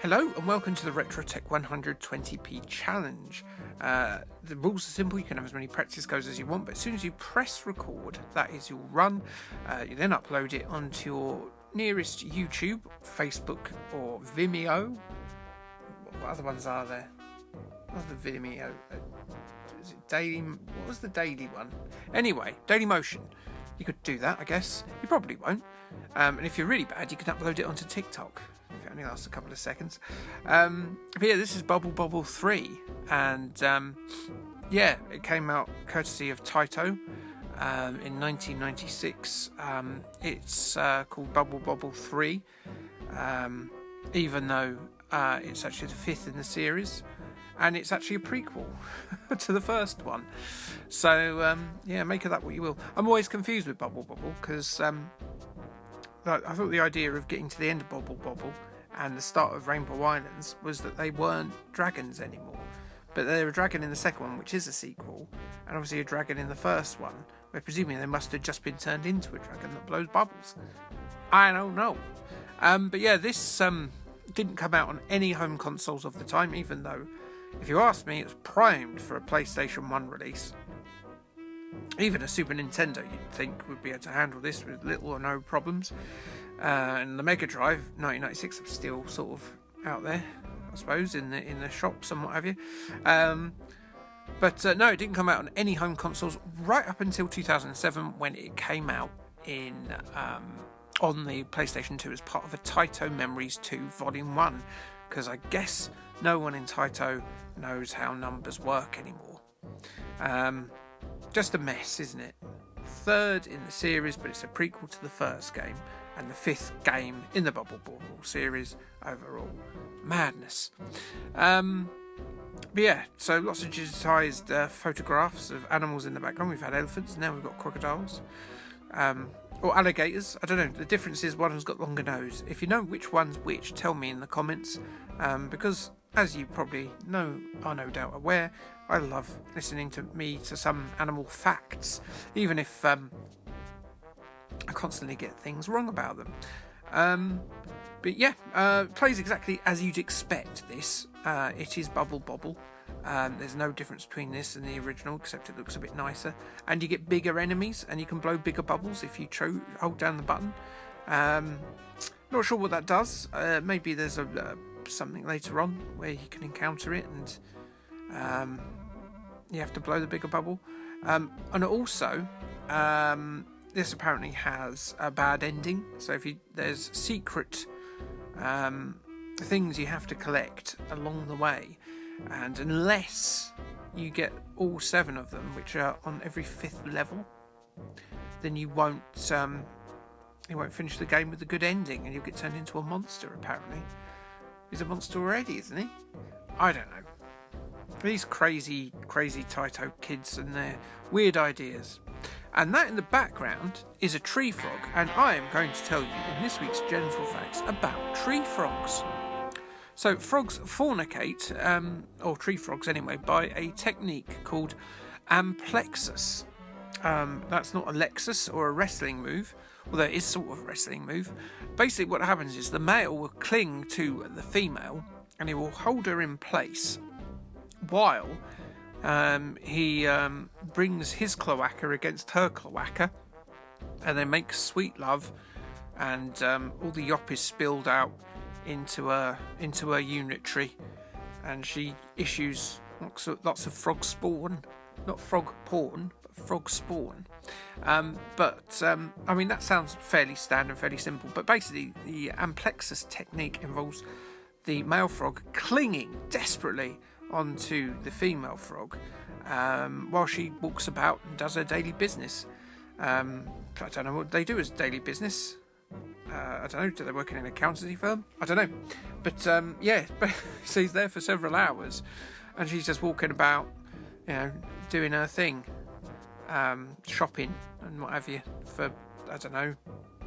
Hello and welcome to the RetroTech 120p challenge. The rules are simple. You can have as many practice goes as you want, but as soon as you press record, that is your run. You then upload it onto your nearest YouTube, Facebook or Vimeo. What other ones are there? What's the Vimeo? Is it Daily? What was the daily one? Anyway, Dailymotion. You could do that, I guess. You probably won't. And if you're really bad, you can upload it onto TikTok. If it only lasts a couple of seconds. But yeah, this is Bubble Bobble 3. And yeah, it came out courtesy of Taito in 1996. It's called Bubble Bobble 3. Even though it's actually the fifth in the series. And it's actually a prequel to the first one. So, yeah, make of that what you will. I'm always confused with Bubble Bobble because I thought the idea of getting to the end of Bubble Bobble and the start of Rainbow Islands was that they weren't dragons anymore. But they're a dragon in the second one, which is a sequel, and obviously a dragon in the first one, where presumably they must have just been turned into a dragon that blows bubbles. I don't know. But yeah, this didn't come out on any home consoles of the time, even though, if you ask me, it was primed for a PlayStation 1 release. Even a Super Nintendo, you'd think, would be able to handle this with little or no problems. And the Mega Drive, 1996, was still sort of out there, I suppose, in the shops and what have you. But no, it didn't come out on any home consoles right up until 2007, when it came out in on the PlayStation 2 as part of a Taito Memories 2 Volume 1. Because I guess no one in Taito knows how numbers work anymore. Just a mess, isn't it? Third in the series, but it's a prequel to the first game, and the fifth game in the Bubble Bobble series overall. Madness. But yeah, so lots of digitised photographs of animals in the background. We've had elephants, now we've got crocodiles. Or alligators. I don't know. The difference is one has got longer nose. If you know which one's which, tell me in the comments. Because, as you probably are no doubt aware, I love listening to some animal facts, even if I constantly get things wrong about them. But yeah, plays exactly as you'd expect this. It is Bubble Bobble. There's no difference between this and the original, except it looks a bit nicer. And you get bigger enemies, and you can blow bigger bubbles if you hold down the button. Not sure what that does. Maybe there's something later on where you can encounter it, and you have to blow the bigger bubble. And also, this apparently has a bad ending. So there's secret things you have to collect along the way. And unless you get all 7 of them, which are on every 5th level, then you won't finish the game with a good ending, and you'll get turned into a monster. Apparently, he's a monster already, isn't he? I don't know. These crazy Taito kids and their weird ideas. And that in the background is a tree frog, and I am going to tell you in this week's General Facts about tree frogs. So frogs fornicate, or tree frogs anyway, by a technique called amplexus. That's not a Lexus or a wrestling move, although it is sort of a wrestling move. Basically what happens is the male will cling to the female and he will hold her in place while he brings his cloaca against her cloaca, and they make sweet love, and all the yop is spilled out into her unitary, and she issues lots of frog spawn, not frog porn, but frog spawn. I mean, that sounds fairly standard, fairly simple, but basically the amplexus technique involves the male frog clinging desperately onto the female frog while she walks about and does her daily business. I don't know what they do as daily business. I don't know, do they work in an accountancy firm? I don't know. But yeah, so he's there for several hours and she's just walking about, doing her thing, shopping and what have you for, I don't know,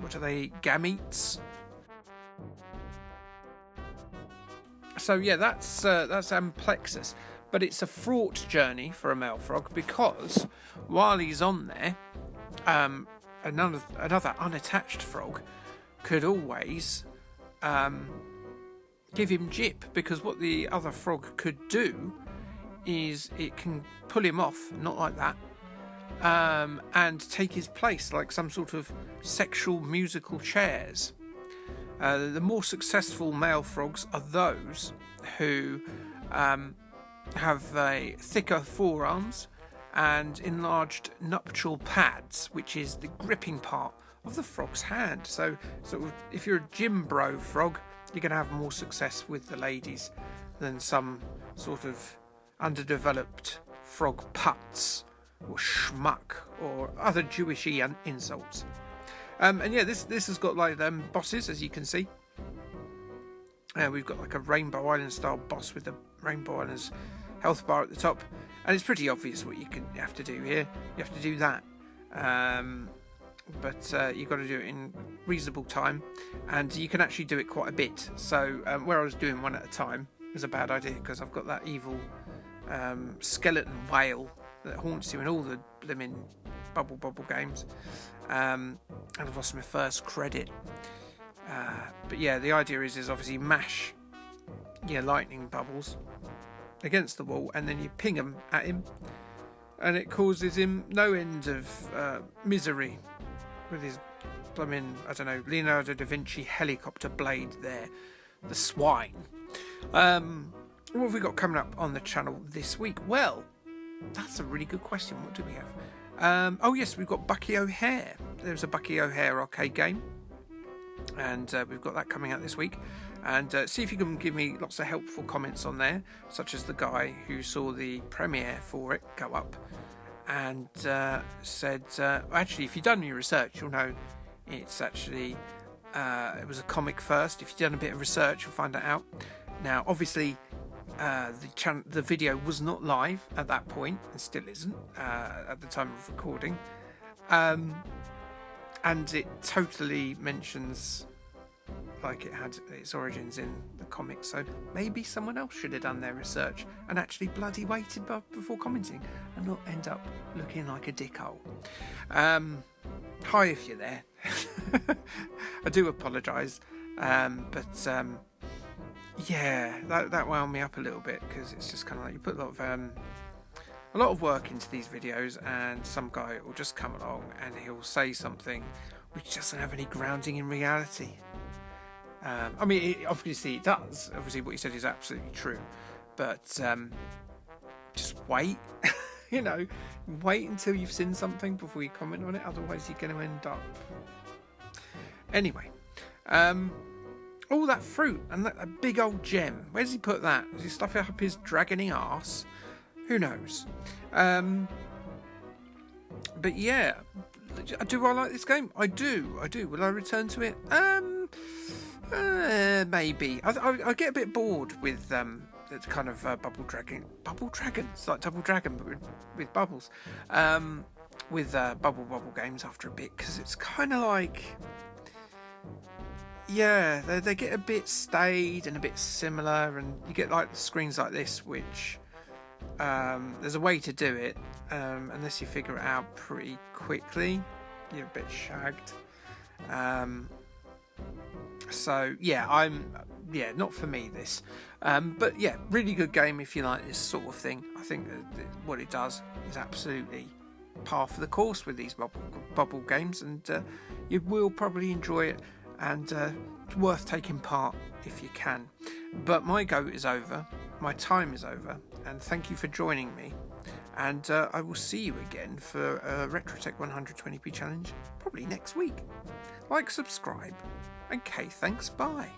what do they eat? Gametes? So yeah, that's amplexus. But it's a fraught journey for a male frog, because while he's on there, another unattached frog could always give him jip, because what the other frog could do is it can pull him off, not like that, and take his place like some sort of sexual musical chairs. The more successful male frogs are those who have thicker forearms and enlarged nuptial pads, which is the gripping part of the frog's hand. So if you're a gym bro frog, you're going to have more success with the ladies than some sort of underdeveloped frog putz or schmuck or other Jewishy insults. And yeah, this has got like bosses, as you can see. We've got like a Rainbow Island style boss with the Rainbow Island's health bar at the top, and it's pretty obvious what you have to do here. You have to do that, but you've got to do it in reasonable time, and you can actually do it quite a bit. So where I was doing one at a time was a bad idea, because I've got that evil skeleton whale that haunts you in all the blimmin' Bubble Bobble games, and I've lost my first credit. But yeah, the idea is obviously mash your lightning bubbles against the wall, and then you ping them at him, and it causes him no end of misery with his blooming, I don't know, Leonardo da Vinci helicopter blade there, the swine. What have we got coming up on the channel this week? Well, that's a really good question. What do we have? Oh yes, we've got Bucky O'Hare. There's a Bucky O'Hare arcade game, and we've got that coming out this week. And see if you can give me lots of helpful comments on there, such as the guy who saw the premiere for it go up and said, actually, if you've done your research, you'll know it's actually it was a comic first. If you've done a bit of research, you'll find that out. Now, obviously, the video was not live at that point, and still isn't at the time of recording, and it totally mentions like it had its origins in the comics. So maybe someone else should have done their research and actually bloody waited before commenting, and not end up looking like a dickhole. Hi if you're there. I do apologise, but yeah, that wound me up a little bit, because it's just kind of like you put a lot of work into these videos, and some guy will just come along and he'll say something which doesn't have any grounding in reality. I mean, obviously it does. Obviously what he said is absolutely true, but just wait. You know, wait until you've seen something before you comment on it, otherwise you're going to end up. Anyway, all that fruit and that big old gem, where's he put that? Does he stuff it up his dragony arse? Who knows? But yeah, do I like this game? I do. Will I return to it? Maybe. I get a bit bored with the kind of bubble dragons, like Double Dragon, but with bubbles. With Bubble Bobble games after a bit, because it's kind of like, yeah, they get a bit staid and a bit similar, and you get like screens like this, which there's a way to do it, unless you figure it out pretty quickly, you're a bit shagged. So yeah, not for me this, but yeah, really good game if you like this sort of thing. I think that what it does is absolutely par for the course with these bubble games, and you will probably enjoy it, and it's worth taking part if you can. But my go is over, my time is over, and thank you for joining me, and I will see you again for a Retrotech 120p challenge probably next week. Like, subscribe, and Kay, thanks, bye.